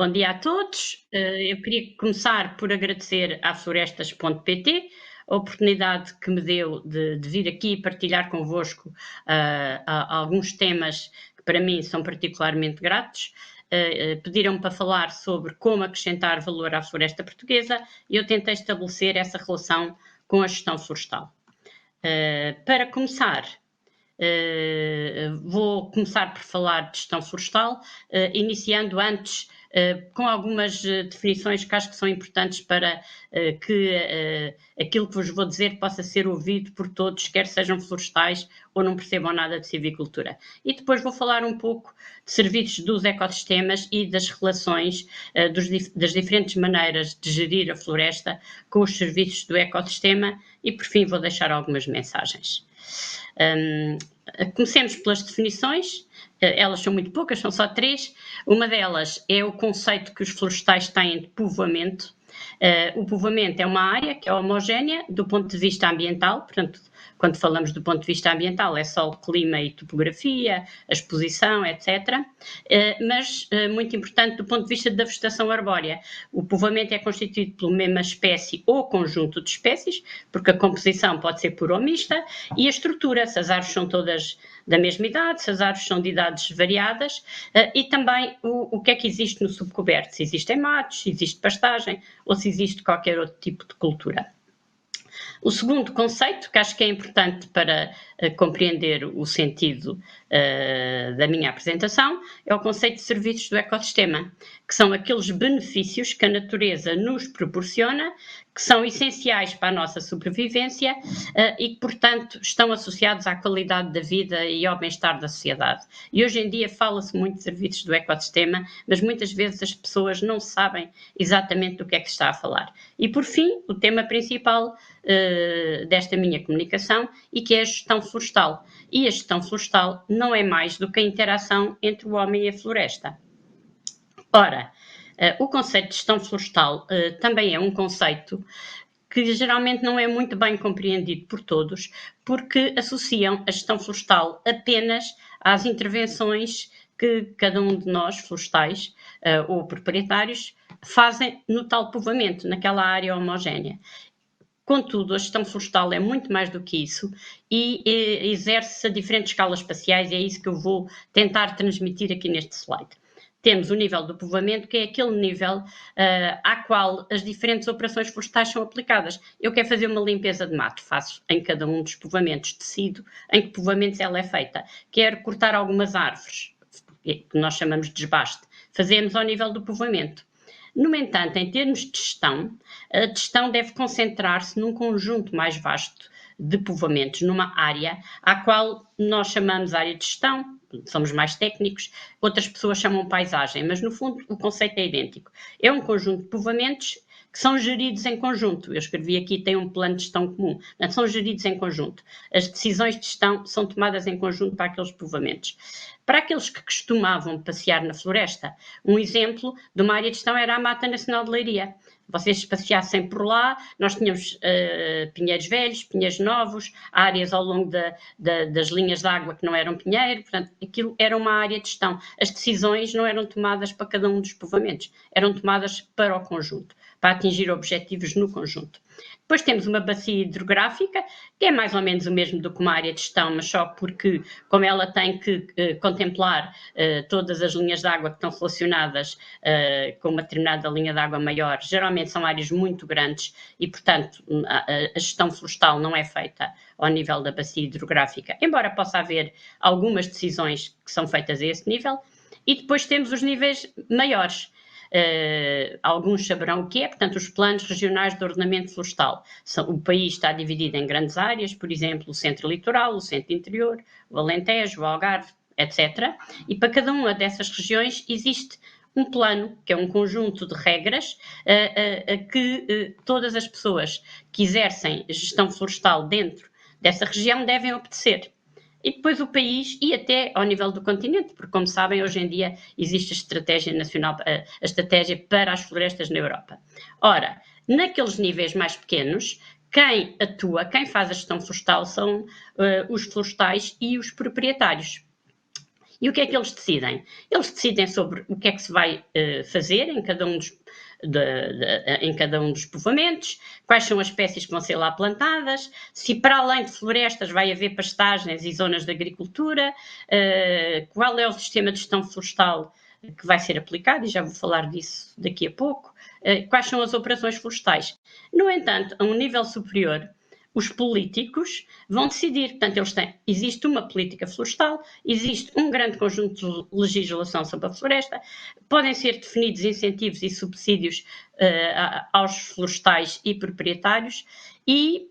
Bom dia a todos. Eu queria começar por agradecer à Florestas.pt a oportunidade que me deu de vir aqui e partilhar convosco alguns temas que para mim são particularmente gratos. Pediram-me para falar sobre como acrescentar valor à floresta portuguesa e eu tentei estabelecer essa relação com a gestão florestal. Para começar, vou começar por falar de gestão florestal, iniciando antes com algumas definições que acho que são importantes para que aquilo que vos vou dizer possa ser ouvido por todos, quer sejam florestais ou não percebam nada de silvicultura. E depois vou falar um pouco de serviços dos ecossistemas e das relações, das diferentes maneiras de gerir a floresta com os serviços do ecossistema e, por fim, vou deixar algumas mensagens. Comecemos pelas definições, elas são muito poucas, são só 3. Uma delas é o conceito que os florestais têm de povoamento. O povoamento é uma área que é homogénea do ponto de vista ambiental, portanto, quando falamos do ponto de vista ambiental é só o clima e topografia, a exposição, etc. Mas, muito importante do ponto de vista da vegetação arbórea, o povoamento é constituído pela mesma espécie ou conjunto de espécies, porque a composição pode ser pura ou mista, e a estrutura, se as árvores são todas da mesma idade, se as árvores são de idades variadas, e também o que é que existe no subcoberto, se existem matos, se existe pastagem ou se existe qualquer outro tipo de cultura. O segundo conceito, que acho que é importante para compreender o sentido da minha apresentação, é o conceito de serviços do ecossistema, que são aqueles benefícios que a natureza nos proporciona, que são essenciais para a nossa sobrevivência e que, portanto, estão associados à qualidade da vida e ao bem-estar da sociedade. E hoje em dia fala-se muito de serviços do ecossistema, mas muitas vezes as pessoas não sabem exatamente do que é que se está a falar. E, por fim, o tema principal desta minha comunicação e que é a gestão florestal. E a gestão florestal não é mais do que a interação entre o homem e a floresta. Ora, o conceito de gestão florestal também é um conceito que geralmente não é muito bem compreendido por todos, porque associam a gestão florestal apenas às intervenções que cada um de nós, florestais ou proprietários, fazem no tal povoamento, naquela área homogénea. Contudo, a gestão florestal é muito mais do que isso e exerce-se a diferentes escalas espaciais e é isso que eu vou tentar transmitir aqui neste slide. Temos o nível do povoamento, que é aquele nível à qual as diferentes operações florestais são aplicadas. Eu quero fazer uma limpeza de mato, faço em cada um dos povoamentos, decido em que povoamentos ela é feita. Quero cortar algumas árvores, que nós chamamos de desbaste, fazemos ao nível do povoamento. No entanto, em termos de gestão, a gestão deve concentrar-se num conjunto mais vasto de povoamentos, numa área à qual nós chamamos área de gestão, somos mais técnicos, outras pessoas chamam paisagem, mas no fundo o conceito é idêntico. É um conjunto de povoamentos que são geridos em conjunto. Eu escrevi aqui, tem um plano de gestão comum, portanto, são geridos em conjunto. As decisões de gestão são tomadas em conjunto para aqueles povoamentos. Para aqueles que costumavam passear na floresta, um exemplo de uma área de gestão era a Mata Nacional de Leiria. Vocês passeassem por lá, nós tínhamos pinheiros velhos, pinheiros novos, áreas ao longo das linhas de água que não eram pinheiro, portanto, aquilo era uma área de gestão. As decisões não eram tomadas para cada um dos povoamentos, eram tomadas para o conjunto, para atingir objetivos no conjunto. Depois temos uma bacia hidrográfica, que é mais ou menos o mesmo do que uma área de gestão, mas só porque, como ela tem que contemplar todas as linhas de água que estão relacionadas com uma determinada linha de água maior, geralmente são áreas muito grandes e, portanto, a gestão florestal não é feita ao nível da bacia hidrográfica, embora possa haver algumas decisões que são feitas a esse nível. E depois temos os níveis maiores. Alguns saberão o que é, portanto, os planos regionais de ordenamento florestal. O país está dividido em grandes áreas, por exemplo, o centro litoral, o centro interior, o Alentejo, o Algarve, etc. E para cada uma dessas regiões existe um plano, que é um conjunto de regras que todas as pessoas que exercem gestão florestal dentro dessa região devem obedecer. E depois o país e até ao nível do continente, porque, como sabem, hoje em dia existe a estratégia nacional, a estratégia para as florestas na Europa. Ora, naqueles níveis mais pequenos, quem atua, quem faz a gestão florestal são os florestais e os proprietários. E o que é que eles decidem? Eles decidem sobre o que é que se vai fazer em cada um dos povoamentos, quais são as espécies que vão ser lá plantadas, se para além de florestas vai haver pastagens e zonas de agricultura, qual é o sistema de gestão florestal que vai ser aplicado, e já vou falar disso daqui a pouco, quais são as operações florestais. No entanto, a um nível superior, os políticos vão decidir, portanto, existe uma política florestal, existe um grande conjunto de legislação sobre a floresta, podem ser definidos incentivos e subsídios aos florestais e proprietários, e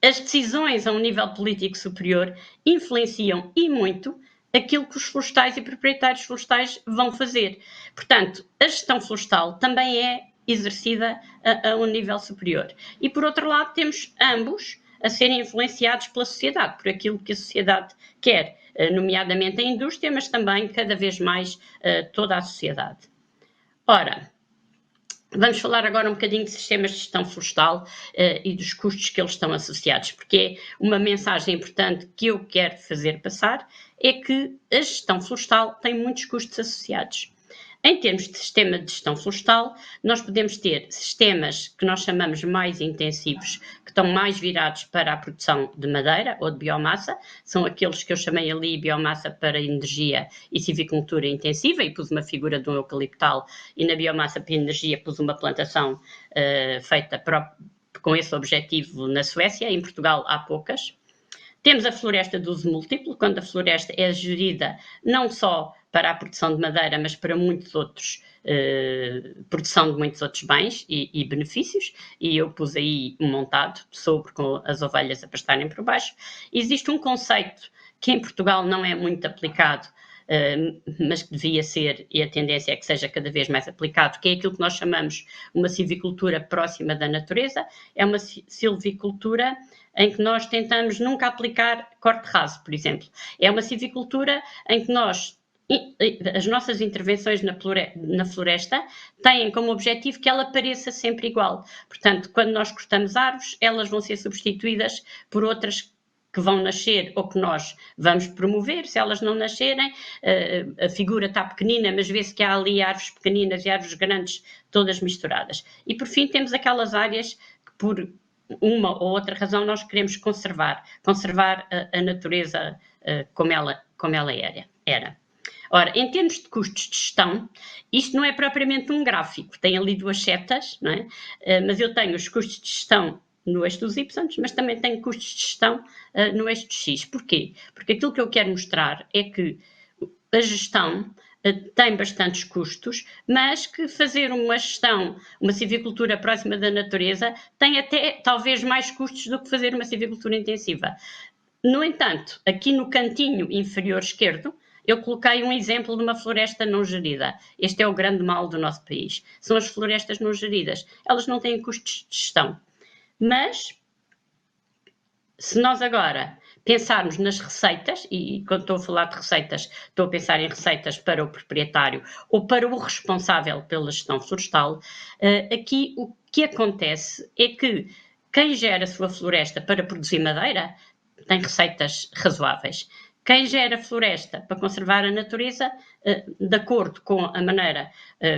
as decisões a um nível político superior influenciam e muito aquilo que os florestais e proprietários florestais vão fazer. Portanto, a gestão florestal também é exercida a um nível superior. E, por outro lado, temos ambos a serem influenciados pela sociedade, por aquilo que a sociedade quer, nomeadamente a indústria, mas também, cada vez mais, toda a sociedade. Ora, vamos falar agora um bocadinho de sistemas de gestão florestal e dos custos que eles estão associados, porque é uma mensagem importante que eu quero fazer passar, é que a gestão florestal tem muitos custos associados. Em termos de sistema de gestão florestal, nós podemos ter sistemas que nós chamamos mais intensivos, que estão mais virados para a produção de madeira ou de biomassa, são aqueles que eu chamei ali biomassa para energia e silvicultura intensiva, e pus uma figura de um eucaliptal, e na biomassa para energia pus uma plantação feita com esse objetivo na Suécia. Em Portugal há poucas. Temos a floresta de uso múltiplo, quando a floresta é gerida não só para a produção de madeira, mas para muitos outros, produção de muitos outros bens e benefícios, e eu pus aí um montado sobre com as ovelhas a pastarem por baixo. Existe um conceito que em Portugal não é muito aplicado, mas que devia ser, e a tendência é que seja cada vez mais aplicado, que é aquilo que nós chamamos uma silvicultura próxima da natureza. É uma silvicultura em que nós tentamos nunca aplicar corte raso, por exemplo. É uma silvicultura em que as nossas intervenções na floresta têm como objetivo que ela pareça sempre igual. Portanto, quando nós cortamos árvores, elas vão ser substituídas por outras que vão nascer ou que nós vamos promover. Se elas não nascerem, a figura está pequenina, mas vê-se que há ali árvores pequeninas e árvores grandes todas misturadas. E por fim temos aquelas áreas que por uma ou outra razão nós queremos conservar a natureza como ela era. Ora, em termos de custos de gestão, isto não é propriamente um gráfico, tem ali duas setas, não é? Mas eu tenho os custos de gestão no eixo dos Y, mas também tenho custos de gestão no eixo de X. Porquê? Porque aquilo que eu quero mostrar é que a gestão tem bastantes custos, mas que fazer uma gestão, uma silvicultura próxima da natureza, tem até talvez mais custos do que fazer uma silvicultura intensiva. No entanto, aqui no cantinho inferior esquerdo, eu coloquei um exemplo de uma floresta não gerida. Este é o grande mal do nosso país. São as florestas não geridas. Elas não têm custos de gestão. Mas, se nós agora pensarmos nas receitas, e quando estou a falar de receitas, estou a pensar em receitas para o proprietário ou para o responsável pela gestão florestal, aqui o que acontece é que quem gera a sua floresta para produzir madeira tem receitas razoáveis. Quem gera floresta para conservar a natureza, de acordo com a maneira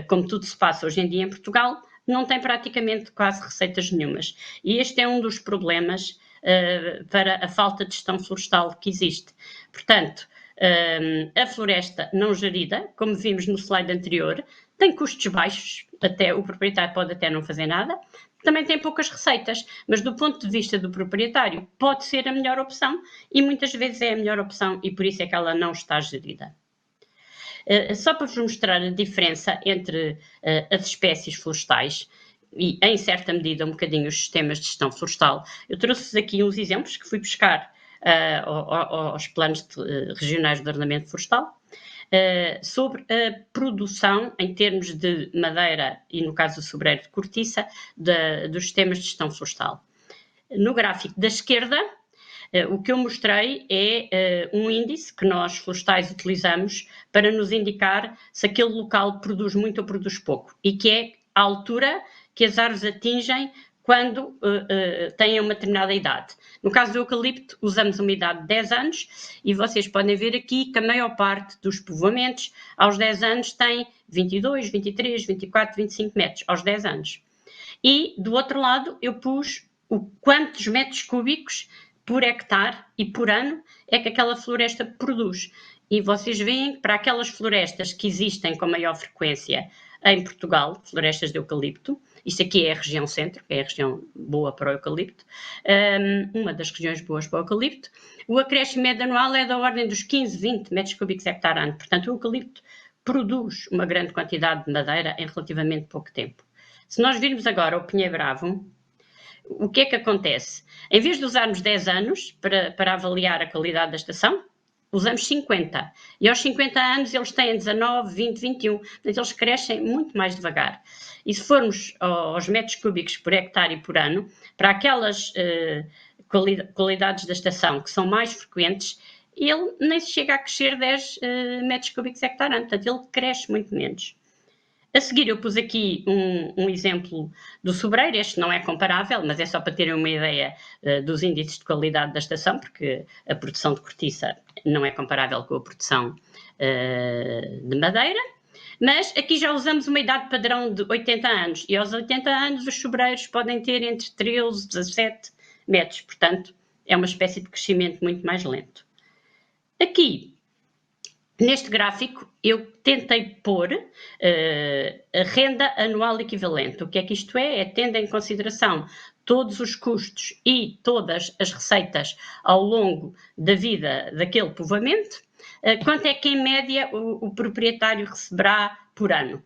como tudo se passa hoje em dia em Portugal, não tem praticamente quase receitas nenhumas. E este é um dos problemas para a falta de gestão florestal que existe. Portanto, a floresta não gerida, como vimos no slide anterior, tem custos baixos, até o proprietário pode até não fazer nada, também tem poucas receitas, mas do ponto de vista do proprietário pode ser a melhor opção e muitas vezes é a melhor opção e por isso é que ela não está gerida. Só para vos mostrar a diferença entre as espécies florestais e, em certa medida, um bocadinho os sistemas de gestão florestal, eu trouxe-vos aqui uns exemplos que fui buscar aos planos regionais de ordenamento florestal, sobre a produção em termos de madeira e, no caso do sobreiro de cortiça, dos sistemas de gestão florestal. No gráfico da esquerda, o que eu mostrei é um índice que nós florestais utilizamos para nos indicar se aquele local produz muito ou produz pouco, e que é a altura que as árvores atingem quando têm uma determinada idade. No caso do eucalipto, usamos uma idade de 10 anos e vocês podem ver aqui que a maior parte dos povoamentos aos 10 anos tem 22, 23, 24, 25 metros, aos 10 anos. E, do outro lado, eu pus quantos metros cúbicos por hectare e por ano é que aquela floresta produz. E vocês veem que para aquelas florestas que existem com maior frequência em Portugal, florestas de eucalipto, isto aqui é a região centro, que é a região boa para o eucalipto, uma das regiões boas para o eucalipto, o acréscimo médio anual é da ordem dos 15, 20 metros cúbicos hectare ano. Portanto, o eucalipto produz uma grande quantidade de madeira em relativamente pouco tempo. Se nós virmos agora o Pinheiro Bravo, o que é que acontece? Em vez de usarmos 10 anos para avaliar a qualidade da estação, usamos 50. E aos 50 anos eles têm 19, 20, 21. Portanto, eles crescem muito mais devagar. E se formos aos metros cúbicos por hectare e por ano, para aquelas qualidades da estação que são mais frequentes, ele nem se chega a crescer 10 metros cúbicos hectare ano. Portanto, ele cresce muito menos. A seguir eu pus aqui um exemplo do sobreiro, este não é comparável, mas é só para terem uma ideia dos índices de qualidade da estação, porque a produção de cortiça não é comparável com a produção de madeira, mas aqui já usamos uma idade padrão de 80 anos, e aos 80 anos os sobreiros podem ter entre 13 e 17 metros, portanto é uma espécie de crescimento muito mais lento. Aqui, neste gráfico, eu tentei pôr a renda anual equivalente. O que é que isto é? É tendo em consideração todos os custos e todas as receitas ao longo da vida daquele povoamento, quanto é que, em média, o proprietário receberá por ano.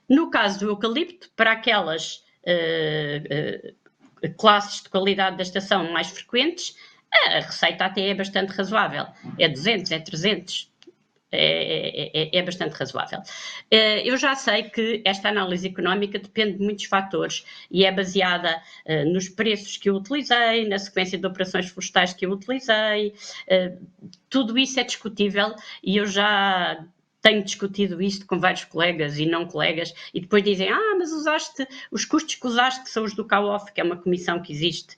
No caso do eucalipto, para aquelas classes de qualidade da estação mais frequentes, a receita até é bastante razoável. É 200, é 300, é bastante razoável. Eu já sei que esta análise económica depende de muitos fatores e é baseada nos preços que eu utilizei, na sequência de operações florestais que eu utilizei, tudo isso é discutível e eu já tenho discutido isto com vários colegas e não colegas e depois dizem, mas usaste, os custos que usaste são os do CAOF, que é uma comissão que existe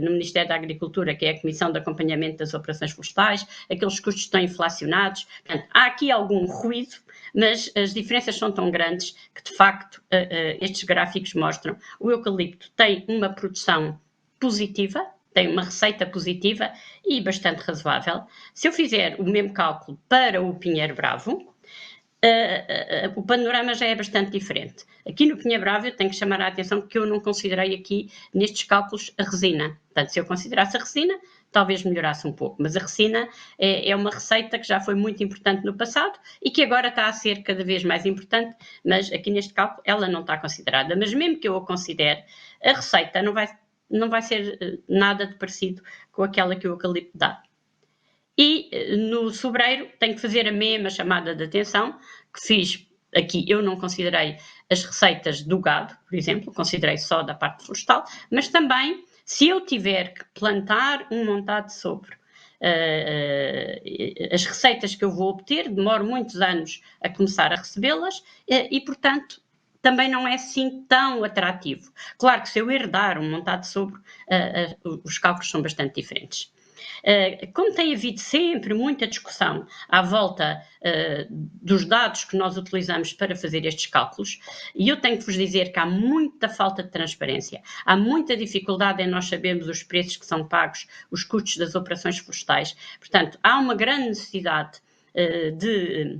no Ministério da Agricultura, que é a Comissão de Acompanhamento das Operações Florestais, aqueles custos estão inflacionados. Portanto, há aqui algum ruído, mas as diferenças são tão grandes que, de facto, estes gráficos mostram o eucalipto tem uma produção positiva, tem uma receita positiva e bastante razoável. Se eu fizer o mesmo cálculo para o Pinheiro Bravo, o panorama já é bastante diferente. Aqui no Pinheiro Bravo eu tenho que chamar a atenção porque eu não considerei aqui nestes cálculos a resina. Portanto, se eu considerasse a resina, talvez melhorasse um pouco, mas a resina é uma receita que já foi muito importante no passado e que agora está a ser cada vez mais importante, mas aqui neste cálculo ela não está considerada. Mas mesmo que eu a considere, a receita não vai ser nada de parecido com aquela que o eucalipto dá. E no sobreiro tenho que fazer a mesma chamada de atenção que fiz aqui. Eu não considerei as receitas do gado, por exemplo, considerei só da parte florestal, mas também se eu tiver que plantar um montado de sobre as receitas que eu vou obter, demoro muitos anos a começar a recebê-las e, portanto, também não é assim tão atrativo. Claro que se eu herdar um montado de sobre, os cálculos são bastante diferentes. Como tem havido sempre muita discussão à volta dos dados que nós utilizamos para fazer estes cálculos, e eu tenho que vos dizer que há muita falta de transparência, há muita dificuldade em nós sabermos os preços que são pagos, os custos das operações florestais. Portanto, há uma grande necessidade de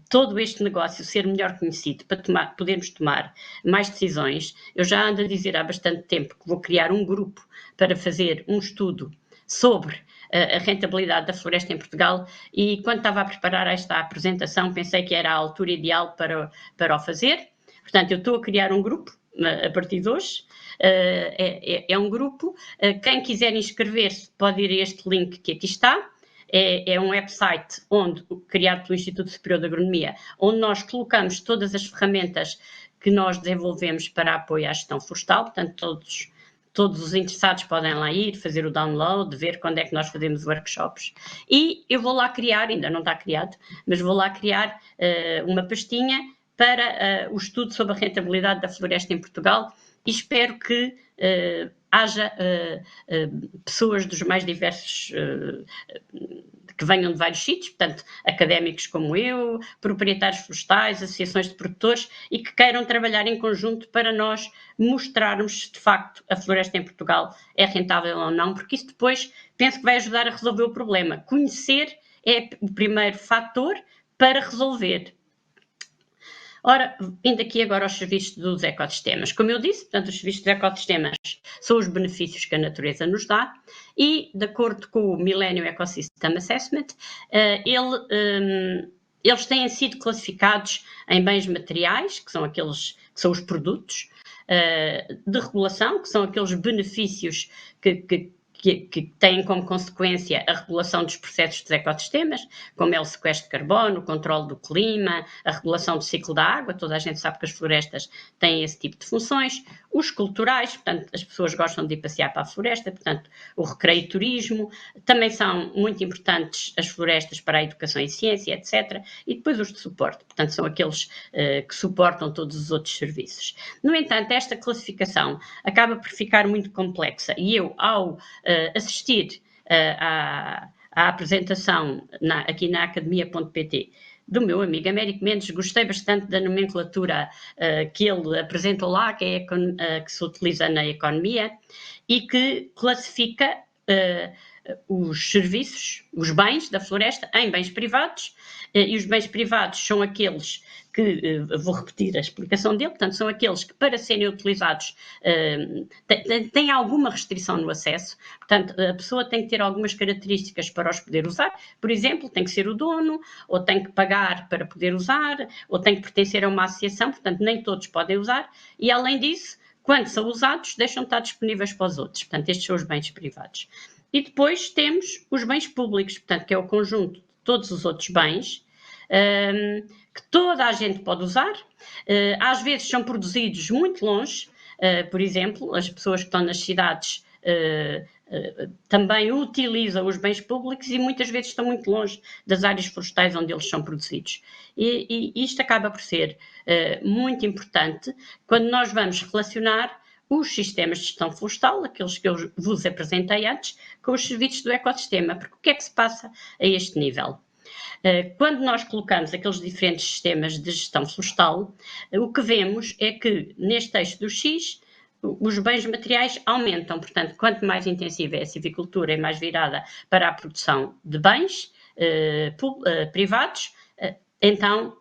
todo este negócio ser melhor conhecido para podermos tomar mais decisões. Eu já ando a dizer há bastante tempo que vou criar um grupo para fazer um estudo sobre a rentabilidade da floresta em Portugal e quando estava a preparar esta apresentação pensei que era a altura ideal para o fazer. Portanto, eu estou a criar um grupo a partir de hoje. É um grupo. Quem quiser inscrever-se pode ir a este link que aqui está. É um website criado pelo Instituto Superior de Agronomia, onde nós colocamos todas as ferramentas que nós desenvolvemos para apoio à gestão florestal. Portanto, todos os interessados podem lá ir, fazer o download, ver quando é que nós fazemos workshops. E eu vou lá criar, ainda não está criado, mas vou lá criar uma pastinha para o estudo sobre a rentabilidade da floresta em Portugal, e espero que haja pessoas dos mais diversos, que venham de vários sítios, portanto, académicos como eu, proprietários florestais, associações de produtores, e que queiram trabalhar em conjunto para nós mostrarmos se de facto a floresta em Portugal é rentável ou não, porque isso depois penso que vai ajudar a resolver o problema. Conhecer é o primeiro fator para resolver. Ora, indo aqui agora aos serviços dos ecossistemas. Como eu disse, portanto, os serviços dos ecossistemas são os benefícios que a natureza nos dá e, de acordo com o Millennium Ecosystem Assessment, eles têm sido classificados em bens materiais, que são aqueles que são os produtos, de regulação, que são aqueles benefícios que têm como consequência a regulação dos processos dos ecossistemas, como é o sequestro de carbono, o controle do clima, a regulação do ciclo da água. Toda a gente sabe que as florestas têm esse tipo de funções. Os culturais, portanto, as pessoas gostam de ir passear para a floresta, portanto, o recreio e turismo. Também são muito importantes as florestas para a educação e ciência, etc. E depois os de suporte, portanto, são aqueles que suportam todos os outros serviços. No entanto, esta classificação acaba por ficar muito complexa e eu, ao assistir à apresentação aqui na academia.pt do meu amigo Américo Mendes, gostei bastante da nomenclatura que ele apresentou lá, que é que se utiliza na economia e que classifica os serviços, os bens da floresta em bens privados, e os bens privados são aqueles que, vou repetir a explicação dele, portanto, são aqueles que para serem utilizados têm alguma restrição no acesso, portanto, a pessoa tem que ter algumas características para os poder usar, por exemplo, tem que ser o dono, ou tem que pagar para poder usar, ou tem que pertencer a uma associação, portanto, nem todos podem usar, e além disso, quando são usados, deixam de estar disponíveis para os outros, portanto, estes são os bens privados. E depois temos os bens públicos, portanto, que é o conjunto de todos os outros bens, que toda a gente pode usar, às vezes são produzidos muito longe, por exemplo, as pessoas que estão nas cidades também utilizam os bens públicos e muitas vezes estão muito longe das áreas florestais onde eles são produzidos. E isto acaba por ser muito importante quando nós vamos relacionar os sistemas de gestão florestal, aqueles que eu vos apresentei antes, com os serviços do ecossistema, porque o que é que se passa a este nível? Quando nós colocamos aqueles diferentes sistemas de gestão florestal, o que vemos é que neste eixo do X, os bens materiais aumentam, portanto, quanto mais intensiva é a silvicultura e mais virada para a produção de bens privados, então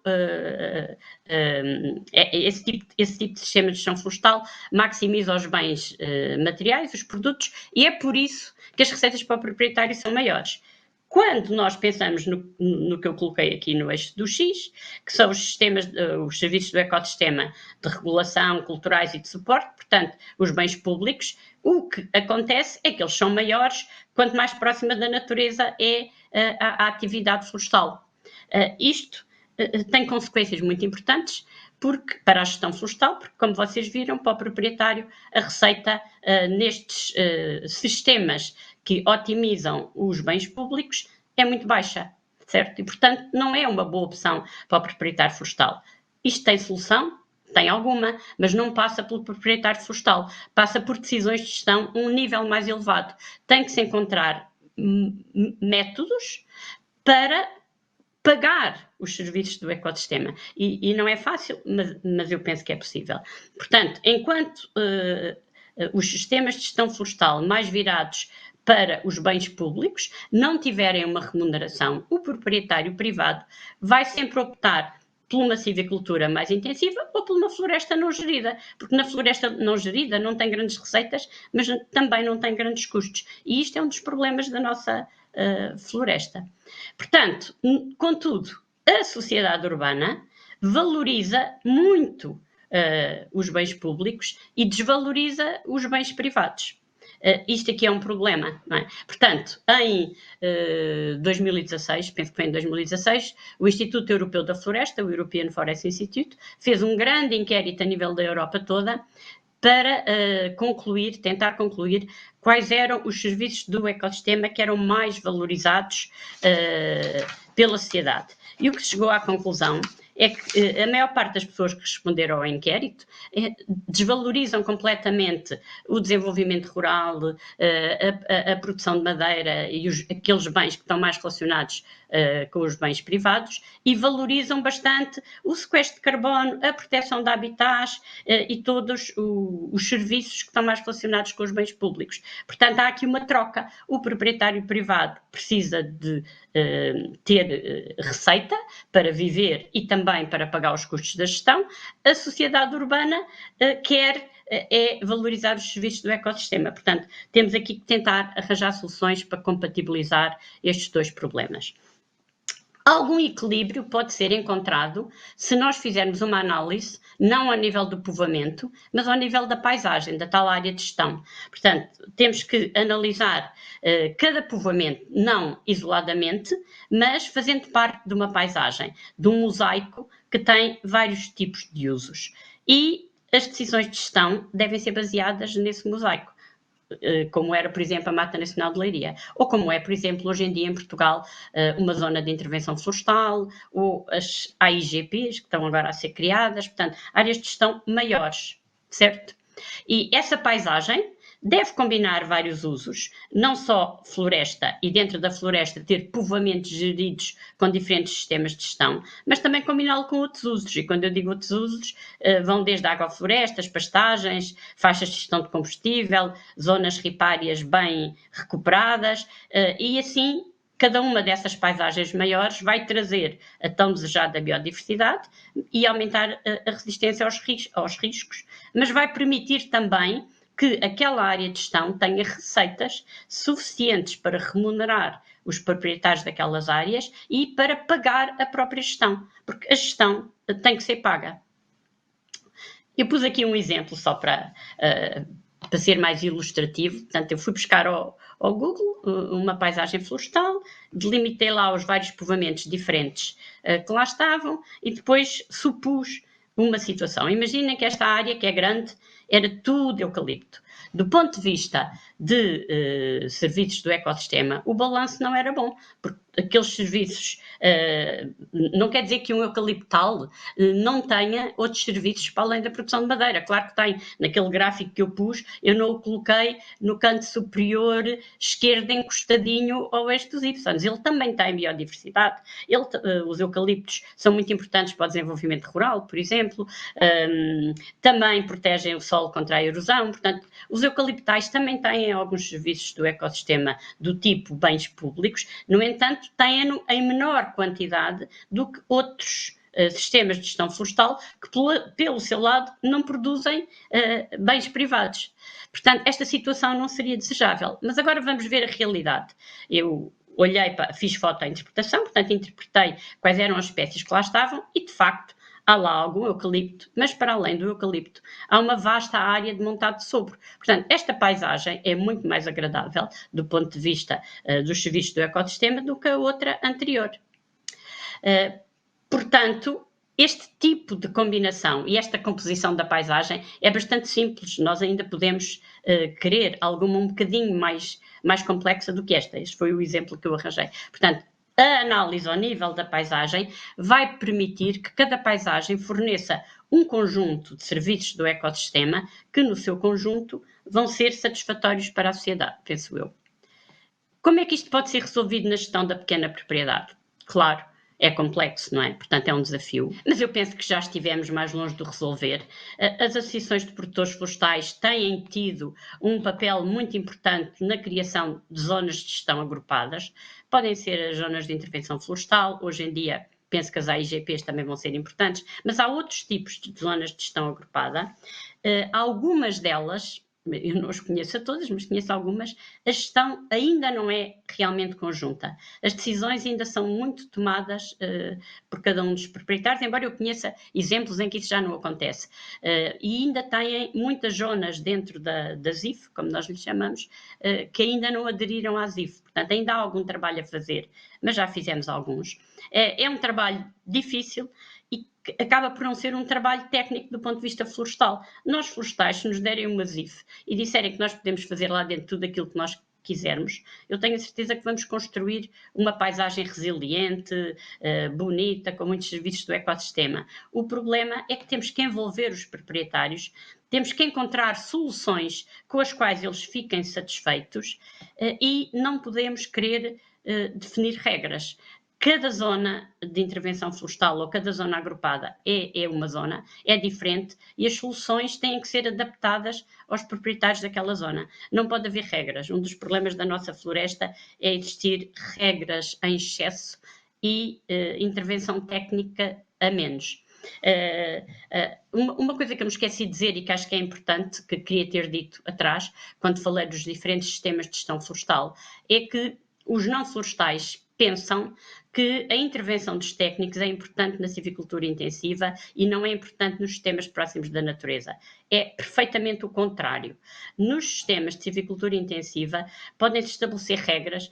esse tipo de sistema de gestão florestal maximiza os bens materiais, os produtos, e é por isso que as receitas para o proprietário são maiores. Quando nós pensamos no que eu coloquei aqui no eixo do X, que são os sistemas, os serviços do ecossistema de regulação, culturais e de suporte, portanto, os bens públicos, o que acontece é que eles são maiores quanto mais próxima da natureza é a atividade florestal. Isto tem consequências muito importantes para a gestão florestal, porque, como vocês viram, para o proprietário, a receita nestes sistemas que otimizam os bens públicos é muito baixa, certo? E, portanto, não é uma boa opção para o proprietário florestal. Isto tem solução? Tem alguma, mas não passa pelo proprietário florestal, passa por decisões de gestão um nível mais elevado. Tem que se encontrar métodos para pagar os serviços do ecossistema. E não é fácil, mas eu penso que é possível. Portanto, enquanto os sistemas de gestão florestal mais virados para os bens públicos não tiverem uma remuneração, o proprietário privado vai sempre optar por uma silvicultura mais intensiva ou por uma floresta não gerida, porque na floresta não gerida não tem grandes receitas, mas também não tem grandes custos. E isto é um dos problemas da nossa floresta. Portanto, contudo, a sociedade urbana valoriza muito os bens públicos e desvaloriza os bens privados. Isto aqui é um problema, não é? Portanto, em 2016, penso que foi em 2016, o Instituto Europeu da Floresta, o European Forest Institute, fez um grande inquérito a nível da Europa toda para tentar concluir quais eram os serviços do ecossistema que eram mais valorizados pela sociedade. E o que chegou à conclusão é que a maior parte das pessoas que responderam ao inquérito desvalorizam completamente o desenvolvimento rural, a produção de madeira e aqueles bens que estão mais relacionados com os bens privados, e valorizam bastante o sequestro de carbono, a proteção de habitats e todos os serviços que estão mais relacionados com os bens públicos. Portanto, há aqui uma troca. O proprietário privado precisa de ter receita para viver e também para pagar os custos da gestão. A sociedade urbana quer valorizar os serviços do ecossistema. Portanto, temos aqui que tentar arranjar soluções para compatibilizar estes dois problemas. Algum equilíbrio pode ser encontrado se nós fizermos uma análise, não ao nível do povoamento, mas ao nível da paisagem, da tal área de gestão. Portanto, temos que analisar cada povoamento, não isoladamente, mas fazendo parte de uma paisagem, de um mosaico que tem vários tipos de usos. E as decisões de gestão devem ser baseadas nesse mosaico, como era, por exemplo, a Mata Nacional de Leiria, ou como é, por exemplo, hoje em dia em Portugal, uma zona de intervenção florestal, ou as AIGPs, que estão agora a ser criadas, portanto, áreas de gestão maiores, certo? E essa paisagem deve combinar vários usos, não só floresta, e dentro da floresta ter povoamentos geridos com diferentes sistemas de gestão, mas também combiná-lo com outros usos. E quando eu digo outros usos, vão desde agroflorestas, pastagens, faixas de gestão de combustível, zonas ripárias bem recuperadas, e assim cada uma dessas paisagens maiores vai trazer a tão desejada biodiversidade e aumentar a resistência aos riscos, mas vai permitir também que aquela área de gestão tenha receitas suficientes para remunerar os proprietários daquelas áreas e para pagar a própria gestão, porque a gestão tem que ser paga. Eu pus aqui um exemplo só para ser mais ilustrativo. Portanto, eu fui buscar ao Google uma paisagem florestal, delimitei lá os vários povoamentos diferentes que lá estavam e depois supus uma situação. Imaginem que esta área, que é grande, era tudo eucalipto. Do ponto de vista de serviços do ecossistema, o balanço não era bom, porque aqueles serviços, não quer dizer que um eucaliptal não tenha outros serviços para além da produção de madeira. Claro que tem. Naquele gráfico que eu pus, eu não o coloquei no canto superior esquerdo, encostadinho ao eixo dos Y. Ele também tem biodiversidade. Os eucaliptos são muito importantes para o desenvolvimento rural, por exemplo. Também protegem o solo contra a erosão. Portanto, os eucaliptais também têm alguns serviços do ecossistema do tipo bens públicos. No entanto, têm-no em menor quantidade do que outros sistemas de gestão florestal que, pelo seu lado, não produzem bens privados. Portanto, esta situação não seria desejável. Mas agora vamos ver a realidade. Eu fiz fotointerpretação, portanto, interpretei quais eram as espécies que lá estavam e, de facto, há lá algum eucalipto, mas para além do eucalipto, há uma vasta área de montado de sopro. Portanto, esta paisagem é muito mais agradável do ponto de vista dos serviços do ecossistema do que a outra anterior. Portanto, este tipo de combinação e esta composição da paisagem é bastante simples. Nós ainda podemos querer alguma um bocadinho mais complexa do que esta. Este foi o exemplo que eu arranjei. Portanto, a análise ao nível da paisagem vai permitir que cada paisagem forneça um conjunto de serviços do ecossistema que, no seu conjunto, vão ser satisfatórios para a sociedade, penso eu. Como é que isto pode ser resolvido na gestão da pequena propriedade? Claro, é complexo, não é? Portanto, é um desafio. Mas eu penso que já estivemos mais longe de resolver. As associações de produtores florestais têm tido um papel muito importante na criação de zonas de gestão agrupadas. Podem ser as zonas de intervenção florestal. Hoje em dia, penso que as AIGPs também vão ser importantes. Mas há outros tipos de zonas de gestão agrupada. Algumas delas, eu não as conheço a todas, mas conheço algumas, a gestão ainda não é realmente conjunta. As decisões ainda são muito tomadas por cada um dos proprietários, embora eu conheça exemplos em que isso já não acontece. E ainda têm muitas zonas dentro da ZIF, como nós lhe chamamos, que ainda não aderiram à ZIF. Portanto, ainda há algum trabalho a fazer, mas já fizemos alguns. É um trabalho difícil e que acaba por não ser um trabalho técnico do ponto de vista florestal. Nós florestais, se nos derem uma ZIF e disserem que nós podemos fazer lá dentro tudo aquilo que nós quisermos, eu tenho a certeza que vamos construir uma paisagem resiliente, bonita, com muitos serviços do ecossistema. O problema é que temos que envolver os proprietários, temos que encontrar soluções com as quais eles fiquem satisfeitos, e não podemos querer definir regras. Cada zona de intervenção florestal ou cada zona agrupada é uma zona, é diferente, e as soluções têm que ser adaptadas aos proprietários daquela zona. Não pode haver regras. Um dos problemas da nossa floresta é existir regras em excesso e intervenção técnica a menos. Uma coisa que eu me esqueci de dizer e que acho que é importante, que queria ter dito atrás, quando falei dos diferentes sistemas de gestão florestal, é que os não florestais pensam que a intervenção dos técnicos é importante na silvicultura intensiva e não é importante nos sistemas próximos da natureza. É perfeitamente o contrário. Nos sistemas de silvicultura intensiva podem-se estabelecer regras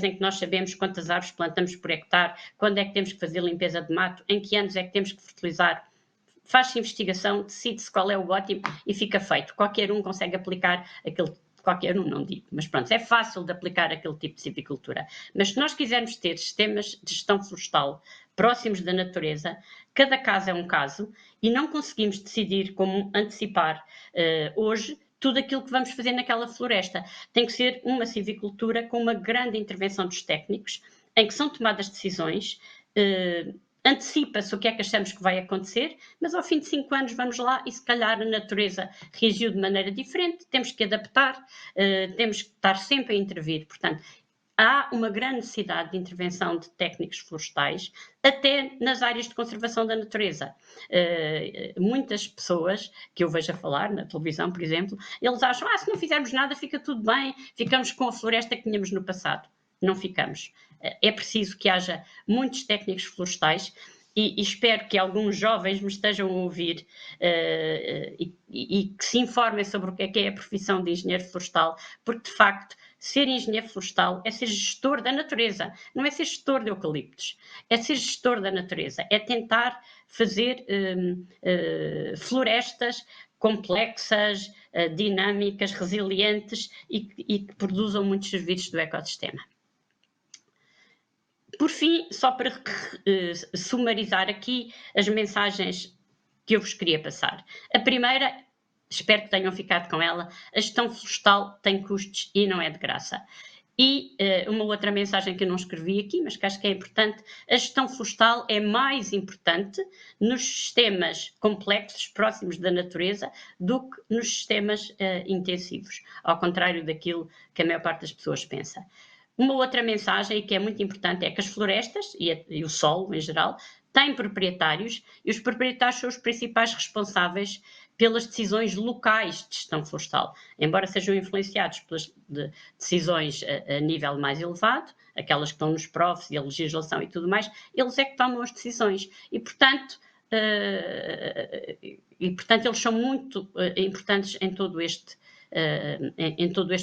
em que nós sabemos quantas árvores plantamos por hectare, quando é que temos que fazer limpeza de mato, em que anos é que temos que fertilizar. Faz-se investigação, decide-se qual é o ótimo e fica feito. Qualquer um consegue aplicar aquele. Qualquer um, não digo, mas pronto, é fácil de aplicar aquele tipo de silvicultura. Mas se nós quisermos ter sistemas de gestão florestal próximos da natureza, cada caso é um caso e não conseguimos decidir como antecipar hoje tudo aquilo que vamos fazer naquela floresta. Tem que ser uma silvicultura com uma grande intervenção dos técnicos, em que são tomadas decisões, antecipa-se o que é que achamos que vai acontecer, mas ao fim de 5 anos vamos lá e se calhar a natureza reagiu de maneira diferente, temos que adaptar, temos que estar sempre a intervir. Portanto, há uma grande necessidade de intervenção de técnicos florestais, até nas áreas de conservação da natureza. Muitas pessoas que eu vejo a falar na televisão, por exemplo, eles acham, se não fizermos nada fica tudo bem, ficamos com a floresta que tínhamos no passado. Não ficamos. É preciso que haja muitos técnicos florestais e espero que alguns jovens me estejam a ouvir e que se informem sobre o que é a profissão de engenheiro florestal, porque de facto ser engenheiro florestal é ser gestor da natureza, não é ser gestor de eucaliptos, é ser gestor da natureza, é tentar fazer florestas complexas, dinâmicas, resilientes e que produzam muitos serviços do ecossistema. Por fim, só para sumarizar aqui as mensagens que eu vos queria passar. A primeira, espero que tenham ficado com ela, a gestão florestal tem custos e não é de graça. E uma outra mensagem que eu não escrevi aqui, mas que acho que é importante, a gestão florestal é mais importante nos sistemas complexos, próximos da natureza, do que nos sistemas intensivos, ao contrário daquilo que a maior parte das pessoas pensa. Uma outra mensagem que é muito importante é que as florestas e o solo em geral têm proprietários e os proprietários são os principais responsáveis pelas decisões locais de gestão florestal, embora sejam influenciados pelas decisões a nível mais elevado, aquelas que estão nos profs e a legislação e tudo mais, eles é que tomam as decisões e, portanto, eles são muito importantes em todo este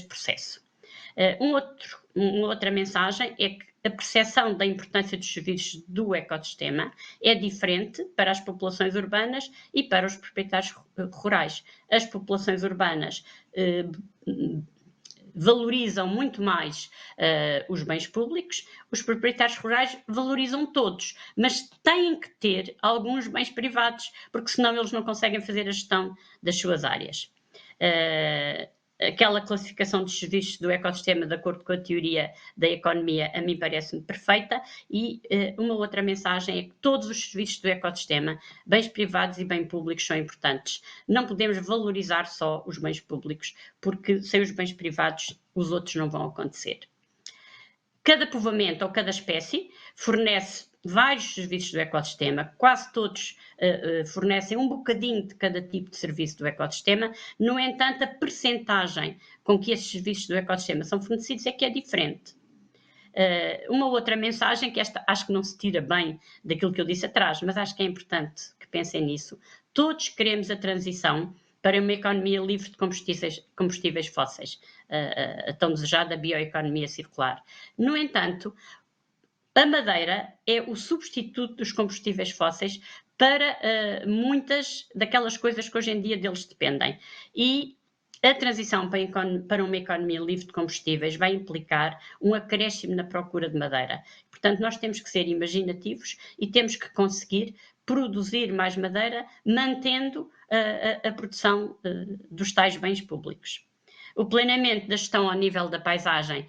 processo. Uma outra mensagem é que a percepção da importância dos serviços do ecossistema é diferente para as populações urbanas e para os proprietários rurais. As populações urbanas valorizam muito mais os bens públicos, os proprietários rurais valorizam todos, mas têm que ter alguns bens privados, porque senão eles não conseguem fazer a gestão das suas áreas. Aquela classificação dos serviços do ecossistema de acordo com a teoria da economia a mim parece-me perfeita e uma outra mensagem é que todos os serviços do ecossistema, bens privados e bens públicos, são importantes. Não podemos valorizar só os bens públicos, porque sem os bens privados os outros não vão acontecer. Cada povoamento ou cada espécie fornece vários serviços do ecossistema, quase todos fornecem um bocadinho de cada tipo de serviço do ecossistema. No entanto, a percentagem com que esses serviços do ecossistema são fornecidos é que é diferente. Uma outra mensagem, que esta acho que não se tira bem daquilo que eu disse atrás, mas acho que é importante que pensem nisso. Todos queremos a transição para uma economia livre de combustíveis fósseis, a tão desejada bioeconomia circular. No entanto, a madeira é o substituto dos combustíveis fósseis para muitas daquelas coisas que hoje em dia deles dependem. E A transição para uma economia livre de combustíveis vai implicar um acréscimo na procura de madeira. Portanto, nós temos que ser imaginativos e temos que conseguir produzir mais madeira, mantendo a produção dos tais bens públicos. O planeamento da gestão ao nível da paisagem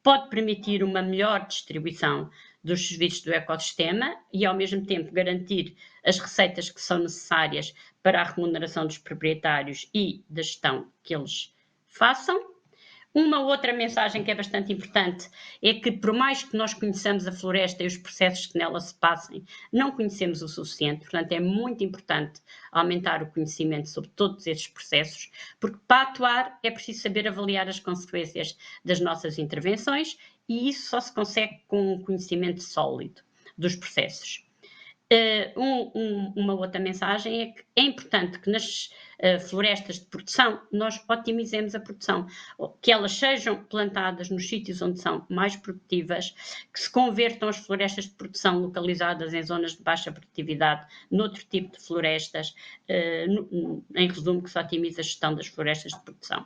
pode permitir uma melhor distribuição dos serviços do ecossistema e, ao mesmo tempo, garantir as receitas que são necessárias para a remuneração dos proprietários e da gestão que eles façam. Uma outra mensagem que é bastante importante é que, por mais que nós conheçamos a floresta e os processos que nela se passem, não conhecemos o suficiente. Portanto, é muito importante aumentar o conhecimento sobre todos esses processos, porque para atuar é preciso saber avaliar as consequências das nossas intervenções e isso só se consegue com um conhecimento sólido dos processos. Uma outra mensagem é que é importante que nas florestas de produção nós otimizemos a produção, que elas sejam plantadas nos sítios onde são mais produtivas, que se convertam as florestas de produção localizadas em zonas de baixa produtividade noutro tipo de florestas, em resumo, que se otimize a gestão das florestas de produção.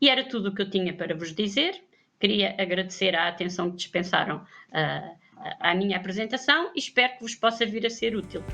E era tudo o que eu tinha para vos dizer. Queria agradecer a atenção que dispensaram à minha apresentação e espero que vos possa vir a ser útil.